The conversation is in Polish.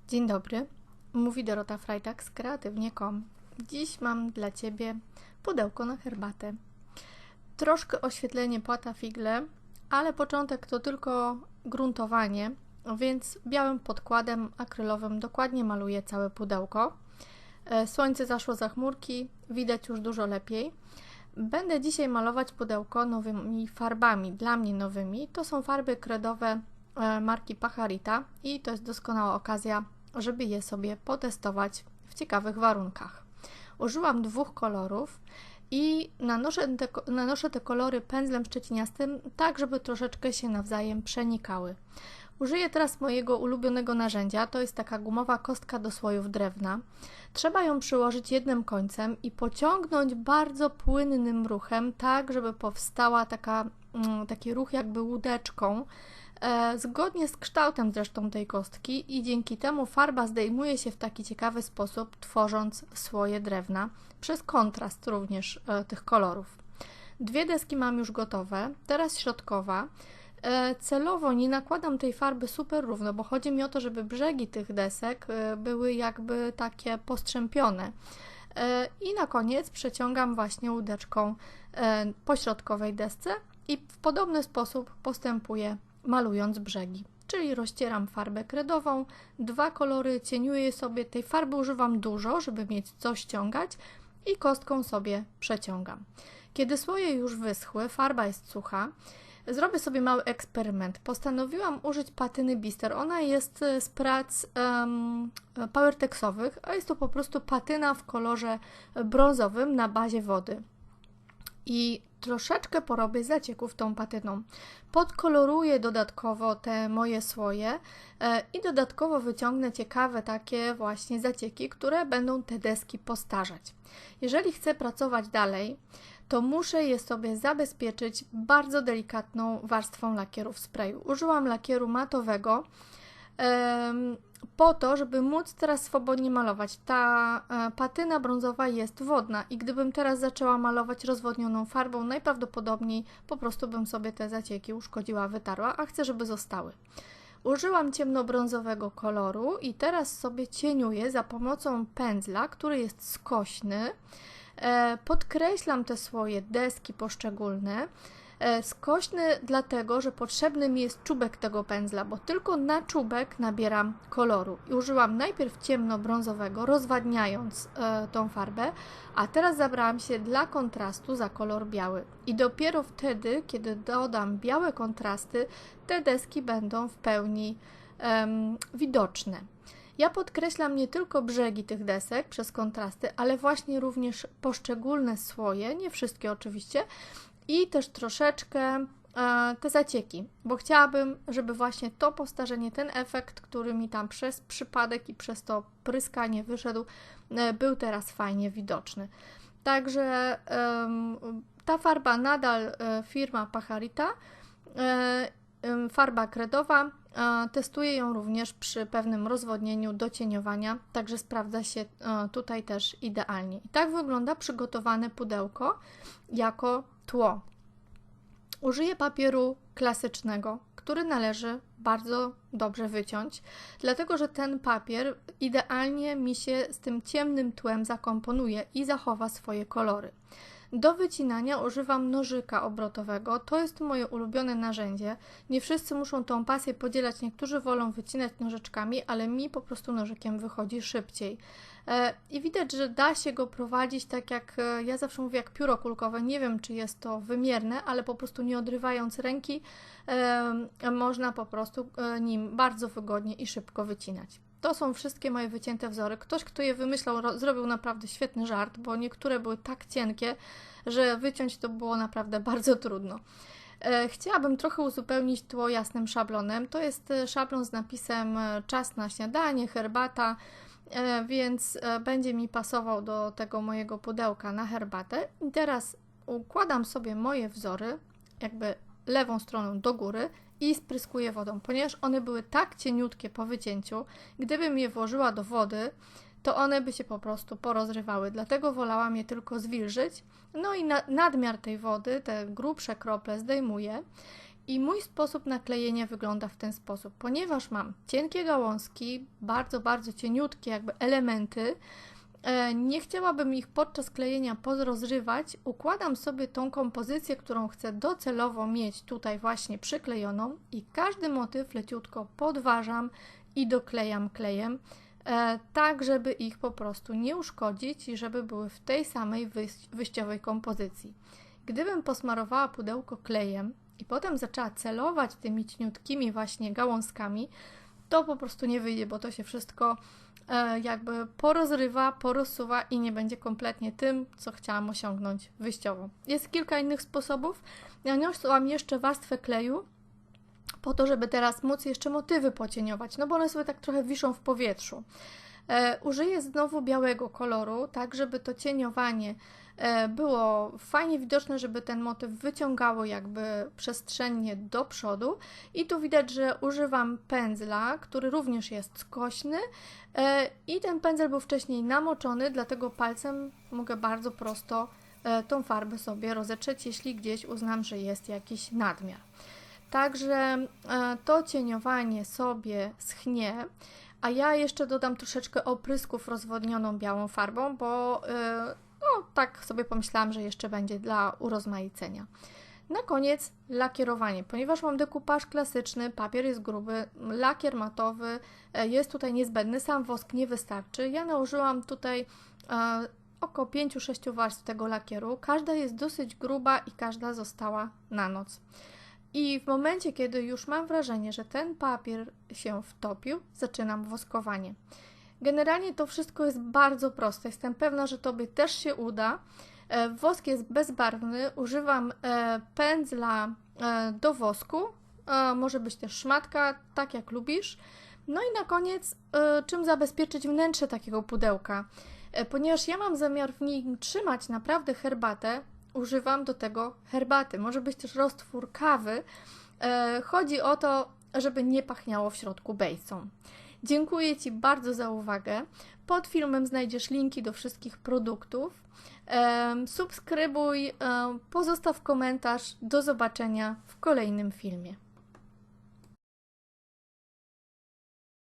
Dzień dobry, mówi Dorota Frajtak z kreatywnie.com. Dziś mam dla Ciebie pudełko na herbatę. Troszkę oświetlenie płata figle, ale początek to tylko gruntowanie, więc białym podkładem akrylowym dokładnie maluję całe pudełko. Słońce zaszło za chmurki, widać już dużo lepiej. Będę dzisiaj malować pudełko nowymi farbami, dla mnie nowymi. To są farby kredowe marki Pajarita i to jest doskonała okazja, żeby je sobie potestować w ciekawych warunkach. Użyłam dwóch kolorów i nanoszę te kolory pędzlem szczeciniastym, tak żeby troszeczkę się nawzajem przenikały. Użyję teraz mojego ulubionego narzędzia, to jest taka gumowa kostka do słojów drewna. Trzeba ją przyłożyć jednym końcem i pociągnąć bardzo płynnym ruchem, tak żeby powstała taki ruch jakby łódeczką, zgodnie z kształtem zresztą tej kostki i dzięki temu farba zdejmuje się w taki ciekawy sposób, tworząc słoje drewna, przez kontrast również tych kolorów. Dwie deski mam już gotowe, teraz środkowa. Celowo nie nakładam tej farby super równo, bo chodzi mi o to, żeby brzegi tych desek były jakby takie postrzępione. I na koniec przeciągam właśnie łódeczką po środkowej desce i w podobny sposób postępuję, malując brzegi. Czyli rozcieram farbę kredową, dwa kolory, cieniuję sobie, tej farby używam dużo, żeby mieć co ściągać i kostką sobie przeciągam. Kiedy słoje już wyschły, farba jest sucha, zrobię sobie mały eksperyment. Postanowiłam użyć patyny Bister. Ona jest z prac powertexowych, a jest to po prostu patyna w kolorze brązowym na bazie wody. I troszeczkę porobię zacieków tą patyną. Podkoloruję dodatkowo te moje słoje i dodatkowo wyciągnę ciekawe takie właśnie zacieki, które będą te deski postarzać. Jeżeli chcę pracować dalej, to muszę je sobie zabezpieczyć bardzo delikatną warstwą lakieru w sprayu. Użyłam lakieru matowego po to, żeby móc teraz swobodnie malować. Ta patyna brązowa jest wodna i gdybym teraz zaczęła malować rozwodnioną farbą, najprawdopodobniej po prostu bym sobie te zacieki uszkodziła, wytarła, a chcę, żeby zostały. Użyłam ciemnobrązowego koloru i teraz sobie cieniuję za pomocą pędzla, który jest skośny. Podkreślam te swoje deski poszczególne. Skośny dlatego, że potrzebny mi jest czubek tego pędzla, bo tylko na czubek nabieram koloru. I użyłam najpierw ciemnobrązowego, rozwadniając tą farbę, a teraz zabrałam się dla kontrastu za kolor biały. I dopiero wtedy, kiedy dodam białe kontrasty, te deski będą w pełni widoczne. Ja podkreślam nie tylko brzegi tych desek przez kontrasty, ale właśnie również poszczególne słoje, nie wszystkie oczywiście, i też troszeczkę te zacieki, bo chciałabym, żeby właśnie to postarzenie, ten efekt, który mi tam przez przypadek i przez to pryskanie wyszedł, był teraz fajnie widoczny. Także ta farba nadal firma Pajarita, farba kredowa, testuję ją również przy pewnym rozwodnieniu do cieniowania, także sprawdza się tutaj też idealnie. I tak wygląda przygotowane pudełko jako tło. Użyję papieru klasycznego, który należy bardzo dobrze wyciąć, dlatego że ten papier idealnie mi się z tym ciemnym tłem zakomponuje i zachowa swoje kolory. Do wycinania używam nożyka obrotowego, to jest moje ulubione narzędzie. Nie wszyscy muszą tą pasję podzielać, niektórzy wolą wycinać nożyczkami, ale mi po prostu nożykiem wychodzi szybciej. I widać, że da się go prowadzić tak jak, ja zawsze mówię, jak pióro kulkowe. Nie wiem, czy jest to wymierne, ale po prostu nie odrywając ręki, można po prostu nim bardzo wygodnie i szybko wycinać. To są wszystkie moje wycięte wzory. Ktoś, kto je wymyślał, zrobił naprawdę świetny żart, bo niektóre były tak cienkie, że wyciąć to było naprawdę bardzo trudno. Chciałabym trochę uzupełnić tło jasnym szablonem. To jest szablon z napisem czas na śniadanie, herbata, więc będzie mi pasował do tego mojego pudełka na herbatę. I teraz układam sobie moje wzory, jakby lewą stroną do góry i spryskuję wodą, ponieważ one były tak cieniutkie po wycięciu, gdybym je włożyła do wody, to one by się po prostu porozrywały, dlatego wolałam je tylko zwilżyć. No i nadmiar tej wody, te grubsze krople zdejmuję I mój sposób naklejenia wygląda w ten sposób. Ponieważ mam cienkie gałązki, bardzo, bardzo cieniutkie jakby elementy, nie chciałabym ich podczas klejenia porozrywać, układam sobie tą kompozycję, którą chcę docelowo mieć tutaj właśnie przyklejoną i każdy motyw leciutko podważam i doklejam klejem, tak żeby ich po prostu nie uszkodzić i żeby były w tej samej wyjściowej kompozycji. Gdybym posmarowała pudełko klejem i potem zaczęła celować tymi cieniutkimi właśnie gałązkami, to po prostu nie wyjdzie, bo to się wszystko jakby porozrywa, porozsuwa i nie będzie kompletnie tym, co chciałam osiągnąć wyjściowo. Jest kilka innych sposobów. Ja niosłam jeszcze warstwę kleju po to, żeby teraz móc jeszcze motywy pocieniować, no bo one sobie tak trochę wiszą w powietrzu. Użyję znowu białego koloru, tak żeby to cieniowanie było fajnie widoczne, żeby ten motyw wyciągało jakby przestrzennie do przodu i tu widać, że używam pędzla, który również jest skośny i ten pędzel był wcześniej namoczony, dlatego palcem mogę bardzo prosto tą farbę sobie rozetrzeć, jeśli gdzieś uznam, że jest jakiś nadmiar. Także to cieniowanie sobie schnie, a ja jeszcze dodam troszeczkę oprysków rozwodnioną białą farbą, bo no, tak sobie pomyślałam, że jeszcze będzie dla urozmaicenia. Na koniec lakierowanie. Ponieważ mam dekupaż klasyczny, papier jest gruby, lakier matowy jest tutaj niezbędny, sam wosk nie wystarczy. Ja nałożyłam tutaj około 5-6 warstw tego lakieru. Każda jest dosyć gruba i każda została na noc. I w momencie, kiedy już mam wrażenie, że ten papier się wtopił, zaczynam woskowanie. Generalnie to wszystko jest bardzo proste. Jestem pewna, że Tobie też się uda. Wosk jest bezbarwny. Używam pędzla do wosku. Może być też szmatka, tak jak lubisz. No i na koniec, czym zabezpieczyć wnętrze takiego pudełka. Ponieważ ja mam zamiar w nim trzymać naprawdę herbatę, używam do tego herbaty. Może być też roztwór kawy. Chodzi o to, żeby nie pachniało w środku bejsą. Dziękuję Ci bardzo za uwagę. Pod filmem znajdziesz linki do wszystkich produktów. Subskrybuj, pozostaw komentarz. Do zobaczenia w kolejnym filmie.